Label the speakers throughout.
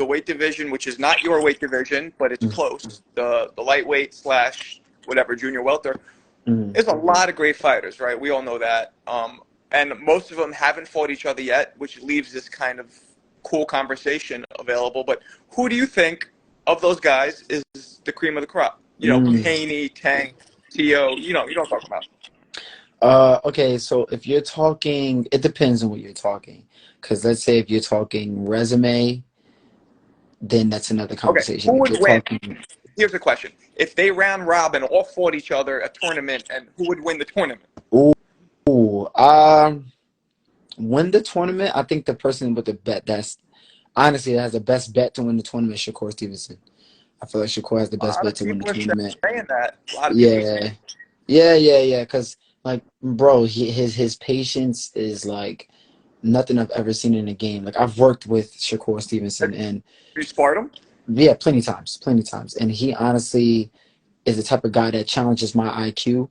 Speaker 1: the weight division, which is not your weight division, but it's close, the lightweight slash whatever junior welter, there's a lot of great fighters, right? We all know that. And most of them haven't fought each other yet, which leaves this kind of cool conversation available. But who do you think of those guys is the cream of the crop? You know, Haney, Tank, T.O., you know what I'm talking about.
Speaker 2: Okay, so if you're talking, it depends on what you're talking. Because let's say if you're talking resume, then that's another conversation.
Speaker 1: Okay, who
Speaker 2: If
Speaker 1: would
Speaker 2: you're
Speaker 1: win?
Speaker 2: talking,
Speaker 1: Here's the question. If they round robin all fought each other a tournament, and who would win the tournament?
Speaker 2: ooh, win the tournament, I think the person with the bet that's honestly that has the best bet to win the tournament is Shakur Stevenson. I feel like Shakur has the
Speaker 1: A
Speaker 2: best
Speaker 1: lot
Speaker 2: bet
Speaker 1: of
Speaker 2: to win the
Speaker 1: people are
Speaker 2: tournament.
Speaker 1: saying that. A lot of people are saying
Speaker 2: Yeah. Because like, bro, his patience is like nothing I've ever seen in a game. Like I've worked with Shakur Stevenson, and
Speaker 1: you sparred him?
Speaker 2: yeah, plenty times, and he honestly is the type of guy that challenges my IQ,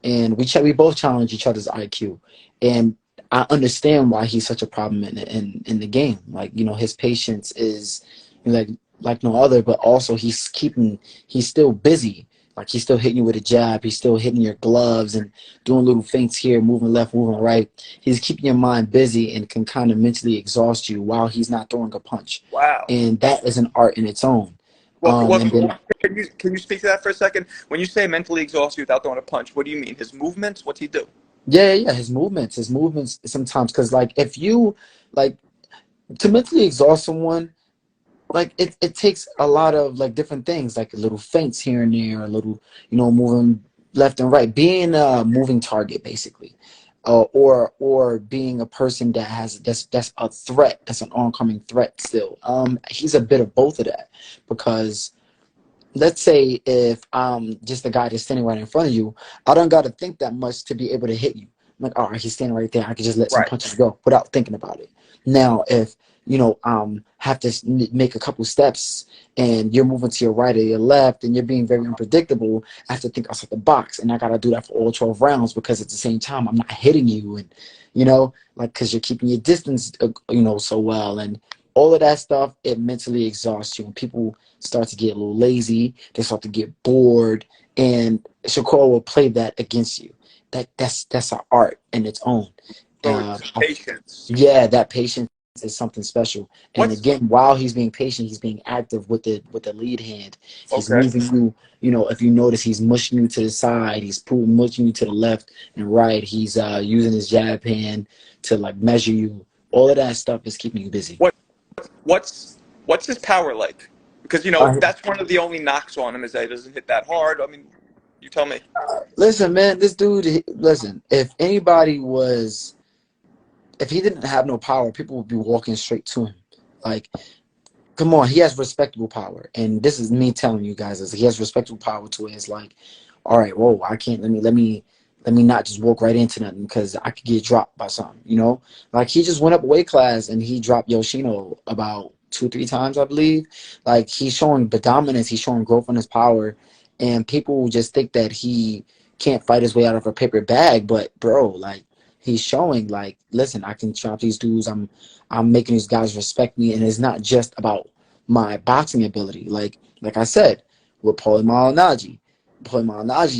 Speaker 2: and we both challenge each other's IQ, and I understand why he's such a problem in the game. Like, you know, his patience is like no other, but also he's still busy. Like he's still hitting you with a jab, he's still hitting your gloves and doing little feints here, moving left, moving right. He's keeping your mind busy and can kind of mentally exhaust you while he's not throwing a punch.
Speaker 1: Wow.
Speaker 2: And that is an art in its own.
Speaker 1: Well,
Speaker 2: And then
Speaker 1: can you speak to that for a second? When you say mentally exhaust you without throwing a punch, what do you mean? His movements? What's he do?
Speaker 2: yeah, his movements sometimes, because like if you like to mentally exhaust someone, like it takes a lot of like different things, like little feints here and there, a little, you know, moving left and right, being a moving target basically, or being a person that has that's a threat, that's an oncoming threat still. He's a bit of both of that, because let's say if I'm just a guy that's standing right in front of you, I don't got to think that much to be able to hit you. I'm like, all right, he's standing right there. I can just let some
Speaker 1: Right.
Speaker 2: punches go without thinking about it. Now, if you know, have to make a couple steps and you're moving to your right or your left and you're being very unpredictable, I have to think outside the box, and I got to do that for all 12 rounds, because at the same time I'm not hitting you, and you know, like, because you're keeping your distance, you know, so well, and all of that stuff, it mentally exhausts you, and people start to get a little lazy, they start to get bored, and Shakur will play that against you. That's an art in its own.
Speaker 1: So it's patience.
Speaker 2: Yeah, that patience is something special. And
Speaker 1: What's
Speaker 2: again, while he's being patient, he's being active with the lead hand. He's
Speaker 1: okay?
Speaker 2: moving you. You know, if you notice, he's mushing you to the side. He's mushing you to the left and right. He's using his jab hand to like measure you. All of that stuff is keeping you busy.
Speaker 1: What's his power like? Because you know that's one of the only knocks on him is that he doesn't hit that hard. I mean, you tell me.
Speaker 2: Listen, man, this dude. Listen, if he didn't have no power, people would be walking straight to him. Like, come on, he has respectable power, and this is me telling you guys this. He has respectable power to it. It's like, all right, whoa, I can't. Let me not just walk right into nothing, because I could get dropped by something. You know, like he just went up a weight class and he dropped Yoshino about 2-3 times, I believe. Like, he's showing the dominance, he's showing growth in his power, and people just think that he can't fight his way out of a paper bag. But bro, like, he's showing like, listen, I can chop these dudes. I'm making these guys respect me, and it's not just about my boxing ability. Like I said, with Paulie Malignaggi,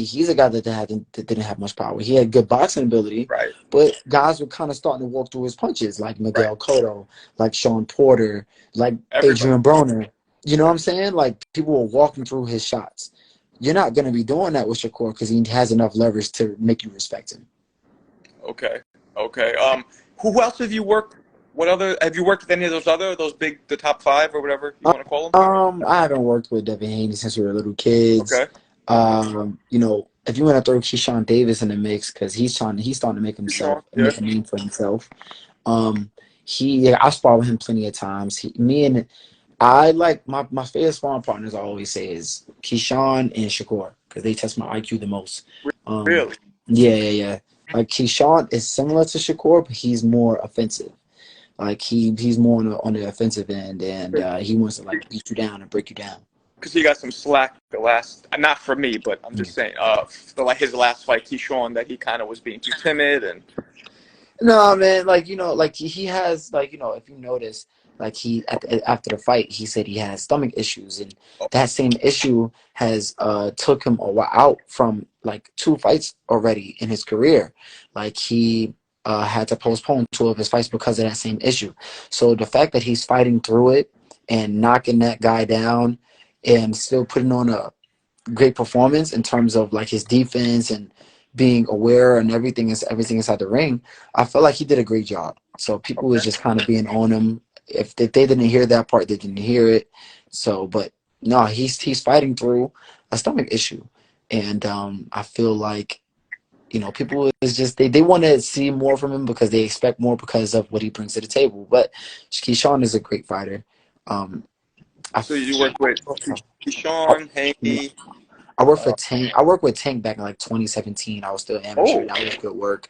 Speaker 2: he's a guy that didn't have much power. He had good boxing ability,
Speaker 1: Right.
Speaker 2: but guys were kind of starting to walk through his punches, like Miguel Cotto, like Sean Porter, like Adrian Broner. You know what I'm saying? Like, people were walking through his shots. You're not going to be doing that with Shakur, because he has enough leverage to make you respect him.
Speaker 1: Okay. Who else have you worked? What other have you worked with? Any of the top 5 or whatever you want to call them?
Speaker 2: I haven't worked with Devin Haney since we were little kids.
Speaker 1: Okay.
Speaker 2: You know, if you want to throw Keyshawn Davis in the mix, because he's starting to make himself make a name for himself. I sparred with him plenty of times. I like my favorite sparring partners, I always say, is Keyshawn and Shakur, because they test my IQ the most.
Speaker 1: Really?
Speaker 2: Yeah. Like, Keyshawn is similar to Shakur, but he's more offensive. Like, he's more on the offensive end, and he wants to like beat you down and break you down.
Speaker 1: Because he got some slack the last, not for me, but I'm just saying, his last fight, Keyshawn, that he kind of was being too timid and.
Speaker 2: No, man, like, you know, like he has, like, you know, if you notice, Like after the fight, he said he had stomach issues, and
Speaker 1: Oh,
Speaker 2: that same issue has took him a while out from like 2 fights already in his career. Like he had to postpone 2 of his fights because of that same issue. So the fact that he's fighting through it and knocking that guy down and still putting on a great performance in terms of like his defense and being aware and everything inside the ring, I felt like he did a great job. So people was
Speaker 1: okay.
Speaker 2: just kind of being on him. If they didn't hear that part, they didn't hear it. So, but no, he's fighting through a stomach issue, and I feel like people is just they want to see more from him because they expect more because of what he brings to the table. But Keyshawn is a great fighter. Um, I,
Speaker 1: So you work with Keyshawn,
Speaker 2: I,
Speaker 1: Haney.
Speaker 2: I worked for Tank. I worked with Tank back in like 2017. I was still amateur.
Speaker 1: Oh,
Speaker 2: That was good work.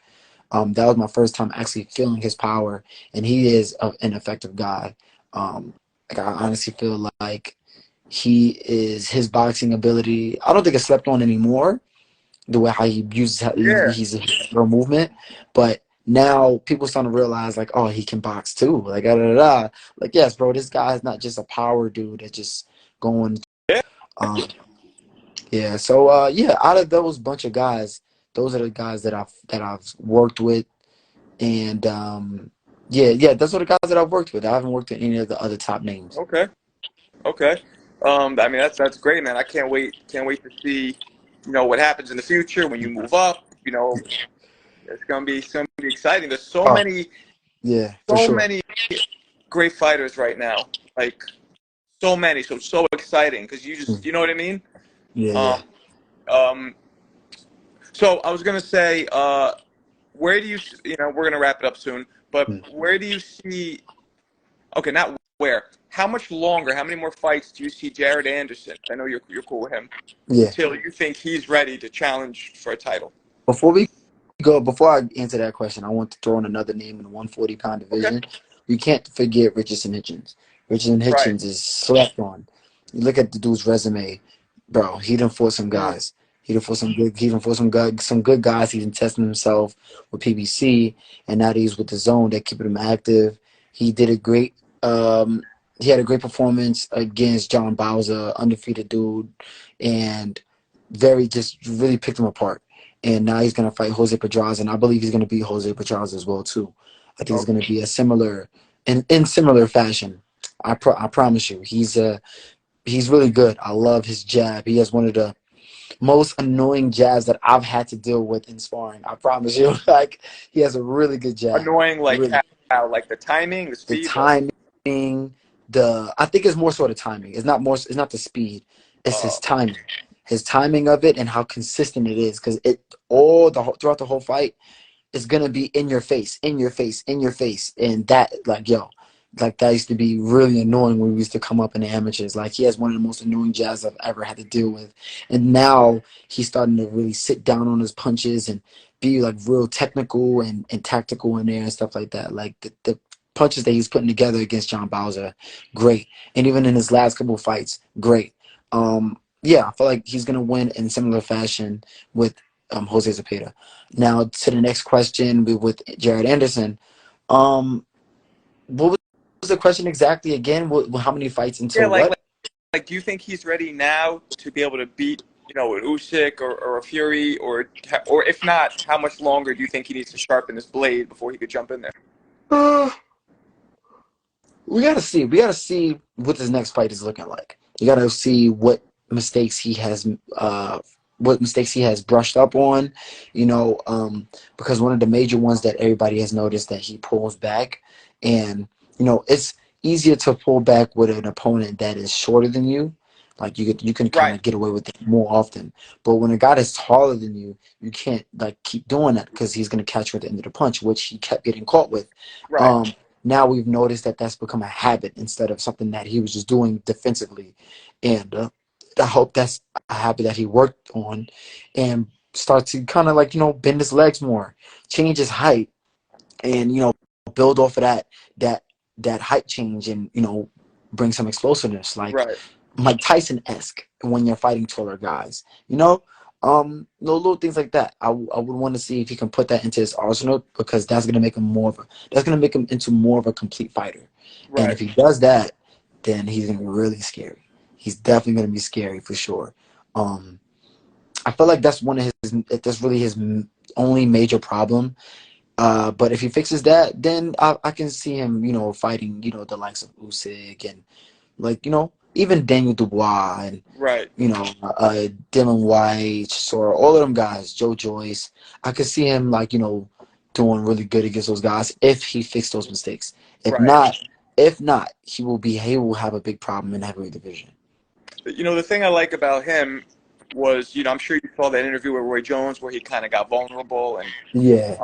Speaker 2: That was my first time actually feeling his power, and he is an effective guy. Like I honestly feel like his boxing ability. I don't think it's slept on anymore. The way how he uses
Speaker 1: yeah.
Speaker 2: he's a movement, but now people starting to realize like, oh, he can box too. Like da da da. Like yes, bro, this guy is not just a power dude that's just going.
Speaker 1: Yeah.
Speaker 2: Um, yeah. So yeah, out of those bunch of guys, those are the guys that I've worked with, and yeah, those are the guys that I've worked with. I haven't worked with any of the other top names.
Speaker 1: Okay. Okay. I mean that's great, man. I can't wait. Can't wait to see, what happens in the future when you move up. It's gonna be exciting. There's so
Speaker 2: Oh
Speaker 1: many,
Speaker 2: yeah, for
Speaker 1: so
Speaker 2: sure.
Speaker 1: many great fighters right now. Like so many, so exciting because you know what I mean.
Speaker 2: Yeah,
Speaker 1: Um,
Speaker 2: yeah,
Speaker 1: um. So I was gonna say, where do we're gonna wrap it up soon, but where do you see? Okay, not where. How much longer? How many more fights do you see Jared Anderson? I know you're cool with him.
Speaker 2: yeah.
Speaker 1: Till you think he's ready to challenge for a title.
Speaker 2: Before I answer that question, I want to throw in another name in the 140-pound
Speaker 1: Okay.
Speaker 2: division. You can't forget Richardson Hitchens. Richardson
Speaker 1: Right.
Speaker 2: Hitchens is slept on. You look at the dude's resume, bro. He done fought some
Speaker 1: Mm.
Speaker 2: guys. He done fought some good. He done fought some good guys. He's been testing himself with PBC, and now that he's with the Zone, they're keeping him active. He did a great. He had a great performance against John Bowser, undefeated dude, and just really picked him apart. And now he's going to fight Jose Pedraza, and I believe he's going to beat Jose Pedraza as well too. I think it's
Speaker 1: Okay.
Speaker 2: going to be a similar, in similar fashion. I promise you, he's really good. I love his jab. He has one of the most annoying jabs that I've had to deal with in sparring. I promise you, like he has a really good jab.
Speaker 1: Annoying, like
Speaker 2: Really,
Speaker 1: how, like the timing, the
Speaker 2: the
Speaker 1: speed.
Speaker 2: timing, I think it's more so the timing. It's not more. It's not the speed. It's
Speaker 1: Uh,
Speaker 2: his timing of it, and how consistent it is. Because throughout the whole fight, it's gonna be in your face, in your face, in your face, and that like that used to be really annoying when we used to come up in the amateurs. Like he has one of the most annoying jabs I've ever had to deal with, and now he's starting to really sit down on his punches and be like real technical and tactical in there and stuff like that. Like the punches that he's putting together against John Bowser, great, and even in his last couple of fights, great. Yeah, I feel like he's gonna win in similar fashion with Jose Zepeda. Now to the next question with Jared Anderson. Um, what was the question exactly again? How many fights
Speaker 1: yeah,
Speaker 2: until
Speaker 1: like,
Speaker 2: what?
Speaker 1: like like do you think he's ready now to be able to beat an Usyk or a Fury, or if not, how much longer do you think he needs to sharpen his blade before he could jump in there?
Speaker 2: Uh, we gotta see. We gotta see what this next fight is looking like. You gotta see mistakes he has. What mistakes he has brushed up on. Because one of the major ones that everybody has noticed that he pulls back, and it's easier to pull back with an opponent that is shorter than you. Like you can kind
Speaker 1: Right.
Speaker 2: of get away with it more often. But when a guy that's taller than you, you can't like keep doing that because he's gonna catch you at the end of the punch, which he kept getting caught with.
Speaker 1: Right.
Speaker 2: Um, Now we've noticed that that's become a habit instead of something that he was just doing defensively, and I hope that's a habit that he worked on and start to kind of like bend his legs more, change his height, and build off of that height change, and bring some explosiveness like
Speaker 1: Right.
Speaker 2: Mike Tyson-esque when you're fighting taller guys. No, little things like that. I would want to see if he can put that into his arsenal, because that's gonna make him into more of a complete fighter. And if
Speaker 1: Right.
Speaker 2: he does that, then he's gonna be really scary. He's definitely gonna be scary for sure. I feel like that's that's really his only major problem. But if he fixes that, then I can see him, fighting, the likes of Usyk and, like, even Daniel Dubois and,
Speaker 1: Right.
Speaker 2: Dylan White, Chisora, all of them guys, Joe Joyce. I could see him, like, doing really good against those guys if he fixed those mistakes.
Speaker 1: Right.
Speaker 2: If not, he will have a big problem in the heavyweight division.
Speaker 1: The thing I like about him was, I'm sure you saw that interview with Roy Jones where he kind of got vulnerable, and
Speaker 2: Yeah,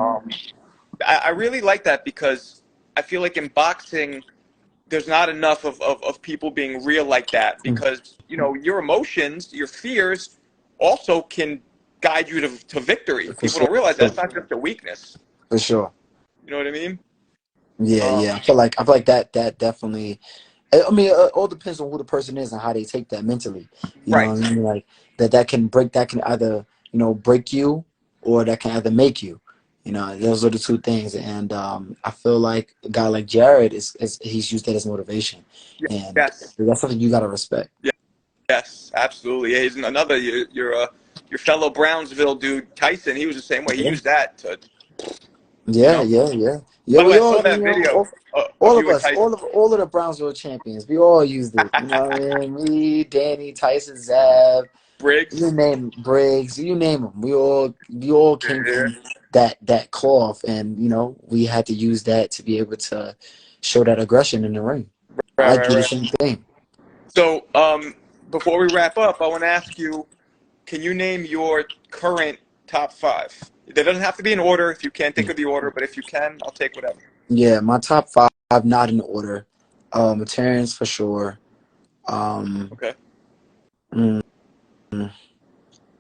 Speaker 1: I really like that, because I feel like in boxing there's not enough of people being real like that, because your emotions, your fears also can guide you to victory.
Speaker 2: for
Speaker 1: People
Speaker 2: sure.
Speaker 1: don't realize that's not just a weakness.
Speaker 2: For sure.
Speaker 1: You know what I mean?
Speaker 2: Yeah. I feel like that definitely. I mean, it all depends on who the person is and how they take that mentally. You know
Speaker 1: Right.
Speaker 2: what I mean? Like that can either break you, or that can either make you. Those are the two things. And I feel like a guy like Jared he's used that as motivation, and
Speaker 1: Yes.
Speaker 2: that's something you gotta respect.
Speaker 1: Yes. Absolutely. Yeah, he's another your fellow Brownsville dude, Tyson. He was the same way. He
Speaker 2: Yeah,
Speaker 1: used that to.
Speaker 2: yeah, yeah, yeah.
Speaker 1: By
Speaker 2: Yeah,
Speaker 1: the way,
Speaker 2: we
Speaker 1: I
Speaker 2: all,
Speaker 1: saw that video of
Speaker 2: all of
Speaker 1: you and
Speaker 2: us,
Speaker 1: Tyson.
Speaker 2: all of the Brownsville champions, we all used it. You know what I mean? Me, Danny, Tyson, Zav. You
Speaker 1: Briggs.
Speaker 2: name Briggs, you name them. We all came
Speaker 1: Yeah.
Speaker 2: from that cloth, and we had to use that to be able to show that aggression in the ring. I do the
Speaker 1: Right.
Speaker 2: same thing.
Speaker 1: So, before we wrap up, I want to ask you, can you name your current top 5? That doesn't have to be in order if you can't think of the order, but if you can, I'll take whatever.
Speaker 2: Yeah, my top 5, not in order. Terrence for sure.
Speaker 1: Okay.
Speaker 2: Mm,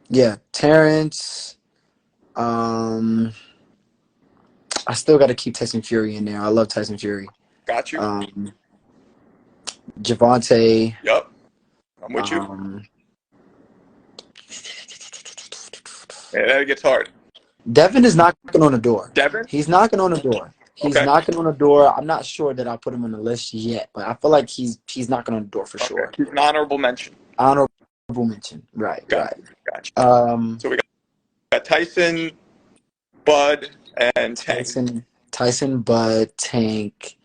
Speaker 2: yeah, Terrence. I still got to keep Tyson Fury in there. I love Tyson Fury.
Speaker 1: Got you.
Speaker 2: Gervonta.
Speaker 1: Yep. I'm with you. Yeah, that gets hard.
Speaker 2: Devin is knocking on the door.
Speaker 1: Devin?
Speaker 2: He's knocking on the door. He's
Speaker 1: Okay.
Speaker 2: knocking on the door. I'm not sure that I'll put him on the list yet, but I feel like he's knocking on the door for sure.
Speaker 1: He's an honorable mention.
Speaker 2: Honorable mention. Right.
Speaker 1: Got you. So we got Tyson, Bud, and Tank.
Speaker 2: Tyson, Bud, Tank.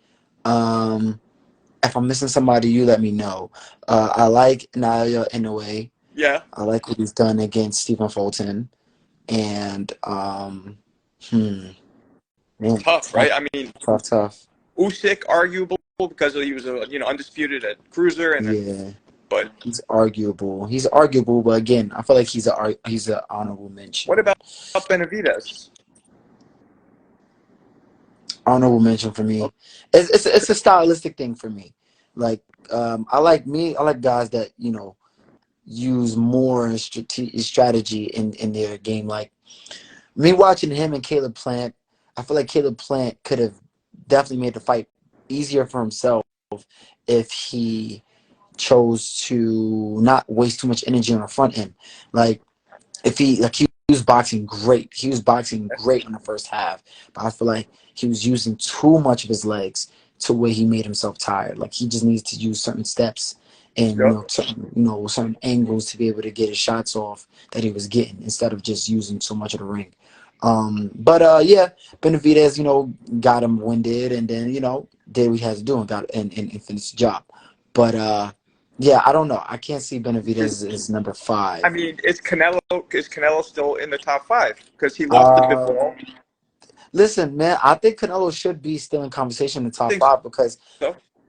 Speaker 2: If I'm missing somebody, you let me know. I like Naya Inoue.
Speaker 1: Yeah.
Speaker 2: I like what he's done against Stephen Fulton. And man,
Speaker 1: Tough, right? I mean,
Speaker 2: tough.
Speaker 1: Usyk, arguable because he was undisputed at cruiser, and but
Speaker 2: he's arguable. But again, I feel like he's an honorable mention.
Speaker 1: What about Benavidez?
Speaker 2: Honorable mention for me. It's a stylistic thing for me. Like I like guys that use more strategy in their game. Like me watching him and Caleb Plant, I feel like Caleb Plant could have definitely made the fight easier for himself if he chose to not waste too much energy on the front end. Like if he was boxing great. He was boxing great in the first half, but I feel like he was using too much of his legs to where he made himself tired. Like he just needs to use certain steps and certain angles to be able to get his shots off that he was getting instead of just using so much of the ring. But Benavidez, got him winded and then did what he had to do and got and finished the job. But I don't know. I can't see Benavidez as number 5.
Speaker 1: I mean, is Canelo still in the top 5? Because he lost to Bivol.
Speaker 2: Listen, man, I think Canelo should be still in conversation in the top 5 because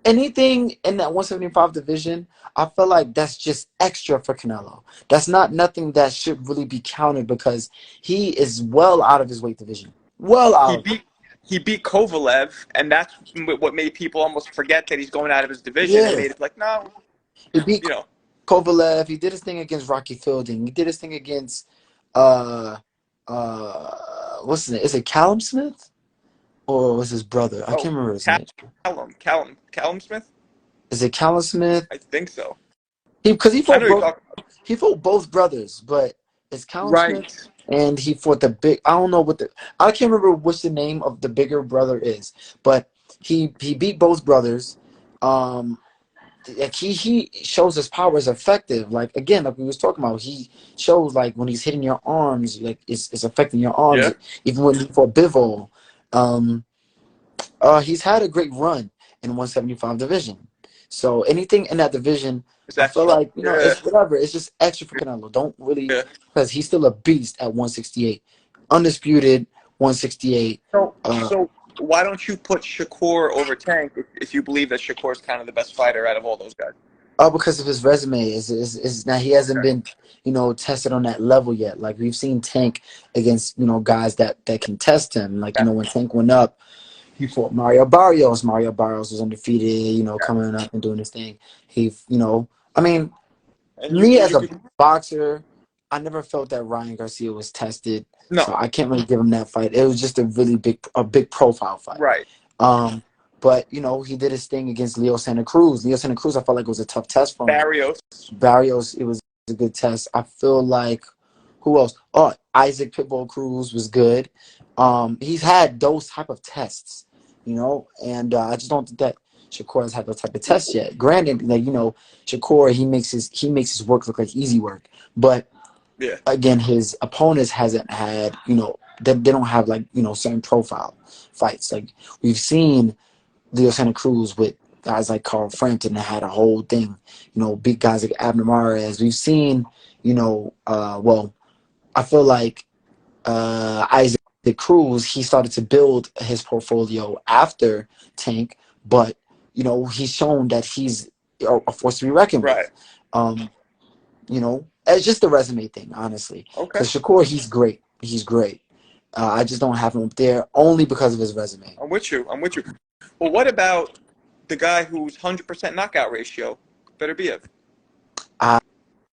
Speaker 2: anything in that 175 division, I feel like that's just extra for Canelo. That's nothing that should really be counted because he is well out of his weight division. Well out.
Speaker 1: He beat Kovalev, and that's what made people almost forget that he's going out of his division. And made it like, no.
Speaker 2: He beat Kovalev. He did his thing against Rocky Fielding. He did his thing against what's his name? Is it Callum Smith? Or was his brother? I can't remember his name.
Speaker 1: Callum Smith?
Speaker 2: Is it Callum Smith?
Speaker 1: I think so.
Speaker 2: He fought both brothers, but It's Callum Smith,
Speaker 1: Right.
Speaker 2: and he fought the big. I don't know what the. I can't remember what's the name of the bigger brother is, but he beat both brothers. Like he shows his power is effective. Like again, like we was talking about, he shows like when he's hitting your arms, like it's affecting your arms.
Speaker 1: Yeah.
Speaker 2: Even when he fought Bivol, he's had a great run in 175 division. So anything in that division,
Speaker 1: Is
Speaker 2: I
Speaker 1: that
Speaker 2: feel like
Speaker 1: yeah.
Speaker 2: it's whatever. It's just extra for Canelo. Don't really,
Speaker 1: Yeah.
Speaker 2: because he's still a beast at 168, undisputed 168.
Speaker 1: So why don't you put Shakur over Tank if you believe that Shakur is kind of the best fighter out of all those guys?
Speaker 2: Because of his resume, is now he hasn't been tested on that level yet. Like we've seen Tank against guys that can test him. Like
Speaker 1: Yeah.
Speaker 2: when Tank went up, he fought Mario Barrios. Mario Barrios was undefeated.
Speaker 1: Yeah.
Speaker 2: Coming up and doing his thing. I mean,
Speaker 1: And
Speaker 2: me as a boxer, I never felt that Ryan Garcia was tested.
Speaker 1: No.
Speaker 2: So I can't really give him that fight. It was just a really big profile fight.
Speaker 1: Right.
Speaker 2: But he did his thing against Leo Santa Cruz. Leo Santa Cruz, I felt like it was a tough test for him. Barrios, it was a good test. I feel like who else? Oh, Isaac Pitbull Cruz was good. He's had those type of tests, and I just don't think that Shakur has had those type of tests yet. Granted, like Shakur, he makes his work look like easy work, but
Speaker 1: yeah,
Speaker 2: again, his opponents hasn't had they don't have like certain profile fights. Like we've seen Leo Santa Cruz with guys like Carl Frampton that had a whole thing, beat guys like Abner Mares. We've seen, I feel like Isaac Cruz, he started to build his portfolio after Tank, but he's shown that he's a force to be reckoned with. It's just the resume thing, honestly.
Speaker 1: Okay.
Speaker 2: Because Shakur, he's great. He's great. I just don't have him up there only because of his resume.
Speaker 1: I'm with you. Well, what about the guy who's 100% knockout ratio, Beterbiev?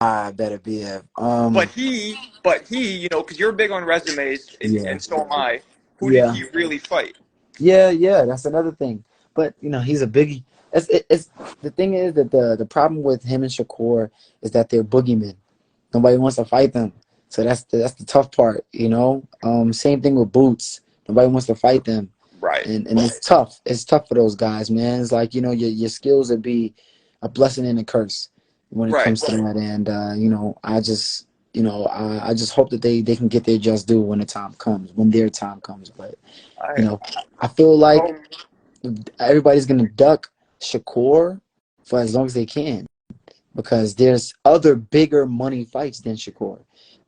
Speaker 2: Beterbiev.
Speaker 1: But he, because you're big on resumes, and so am I. Who did he really fight?
Speaker 2: Yeah, that's another thing. But he's a biggie. It's the thing is that the problem with him and Shakur is that they're boogeymen. Nobody wants to fight them. So that's the tough part. Same thing with Boots. Nobody wants to fight them.
Speaker 1: Right.
Speaker 2: And it's tough. It's tough for those guys, man. It's like your skills would be a blessing and a curse when it comes to that. And I just hope that they can get their just due when their time comes. But I feel like everybody's gonna duck Shakur for as long as they can, because there's other bigger money fights than Shakur.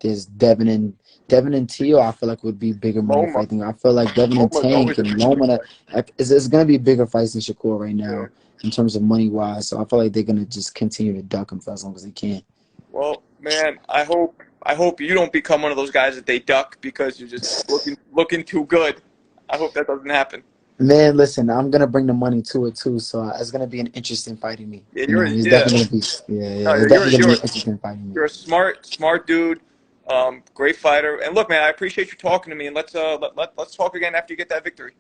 Speaker 2: There's Devin and Teo, I feel like would be bigger money fighting. I feel like Devin and Tank and Loma is going to be bigger fights than Shakur right now in terms of money wise. So I feel like they're going to just continue to duck him for as long as they can.
Speaker 1: Well, man, I hope you don't become one of those guys that they duck because you're just looking too good. I hope that doesn't happen.
Speaker 2: Man, listen, I'm gonna bring the money to it too, so it's gonna be an interesting fighting me.
Speaker 1: Yeah,
Speaker 2: it's definitely gonna be. It's definitely gonna be interesting fighting me.
Speaker 1: You're a smart dude, great fighter. And look, man, I appreciate you talking to me. And let's talk again after you get that victory.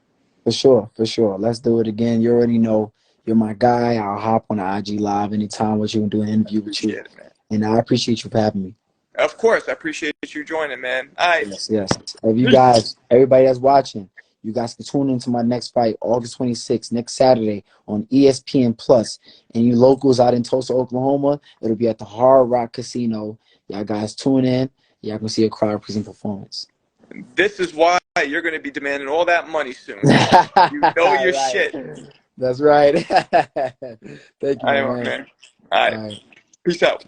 Speaker 2: For sure. Let's do it again. You already know you're my guy. I'll hop on the IG live anytime with you and do an interview with you.
Speaker 1: Man.
Speaker 2: And I appreciate you for having me.
Speaker 1: Of course, I appreciate you joining, man. All right.
Speaker 2: Yes. If you guys, everybody that's watching, you guys can tune into my next fight, August 26th, next Saturday on ESPN Plus. And you locals out in Tulsa, Oklahoma, it'll be at the Hard Rock Casino. Y'all guys tune in. Y'all can see a crowd-pleasing performance.
Speaker 1: This is why you're going to be demanding all that money soon. You know your shit.
Speaker 2: That's right. Thank you, man.
Speaker 1: All right. Peace out.